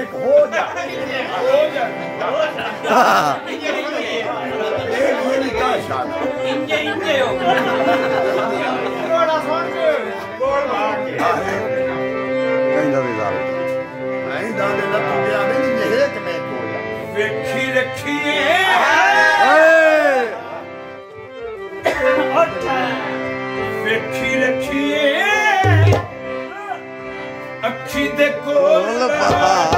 एक हो जा एक होने का शान इंजे इंजे हो बड़ा सोचे बोल भाग कहीं दबे साल नहीं दादे ना तू गया नहीं ये एक में हो जा वेखी रखिए वेखी रखिए अखी दे कोल